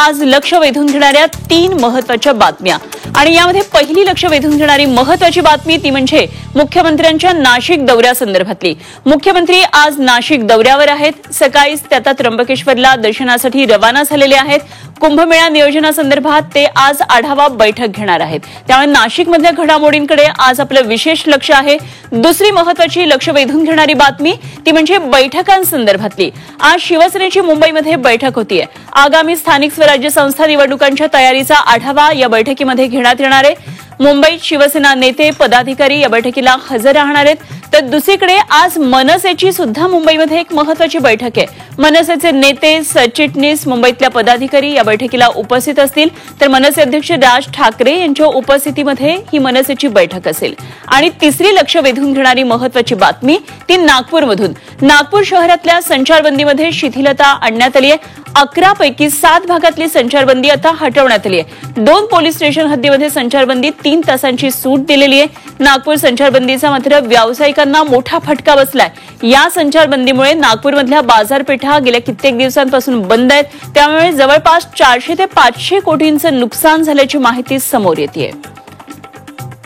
आज लक्ष वेधून घेणाऱ्या 3 महत्त्वाच्या बातम्या आणि यामध्ये पहिली लक्ष वेधून घेणारी महत्त्वाची बातमी ती म्हणजे मुख्यमंत्र्यांच्या नाशिक दौऱ्यासंदर्भातली। मुख्यमंत्री आज नाशिक दौऱ्यावर आहेत। सकाळीच ते आता त्र्यंबकेश्वरला दर्शनासाठी रवाना झालेले आहेत। कुंभमेळा नियोजनासंदर्भात ते आज आढावा बैठक घेणार आहेत। त्यामुळे नाशिकमधल्या घडामोडींकडे आज आपलं विशेष लक्ष आहे। दुसरी महत्त्वाची लक्ष वेधून घेणारी बातमी ती म्हणजे बैठकांसंदर्भातली। आज शिवसेनेची मुंबईमध्ये बैठक होतीये। आगामी स्थानिक स्वराज्य संस्था निवडणुकांच्या तयारीचा आढावा या बैठकीमध्ये घेण्यात येणार आहे। मुंबईत शिवसेना नेते पदाधिकारी या बैठकीला हजर राहणार आहेत। तर दुसरीकडे आज मनसेची सुद्धा मुंबईमध्ये एक महत्त्वाची बैठक आहे। मनसेचे नेते सरचिटणीस मुंबईतल्या पदाधिकारी या बैठकीला उपस्थित असतील। तर मनसे अध्यक्ष राज ठाकरे यांच्या उपस्थितीमध्ये ही मनसेची बैठक असेल। आणि तिसरी लक्ष वेधून घेणारी महत्त्वाची बातमी ती नागपूरमधून। नागपूर शहरातल्या संचारबंदीमध्ये शिथिलता आणण्यात आली आहे। 11 पैकी 7 भागातली संचारबंदी आता हटवण्यात आली आहे। 2 पोलीस स्टेशन हद्दीमध्ये संचारबंदी 3 तासांची सूट दिलेली आहे। नागपूर संचारबंदीचा मात्र व्यावसायिकांना मोठा फटका बसलाय। या संचारबंदीमुळे नागपूरमधल्या बाजारपेठा गेल्या कित्येक दिवसांपासून बंद आहेत। त्यामुळे जवळपास 400 ते 500 कोटींचं नुकसान झाल्याची माहिती समोर येतेय।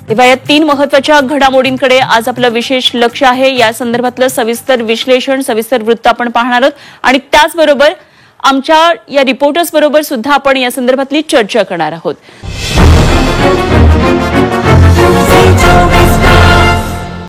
तेव्हा या 3 महत्त्वाच्या घडामोडींकडे आज आपलं विशेष लक्ष आहे। या संदर्भातलं सविस्तर विश्लेषण सविस्तर वृत्त आपण पाहणार आहोत आणि त्याचबरोबर आमच्या या रिपोर्टर्स बरोबर सुद्धा आपण या संदर्भातली चर्चा करणार आहोत।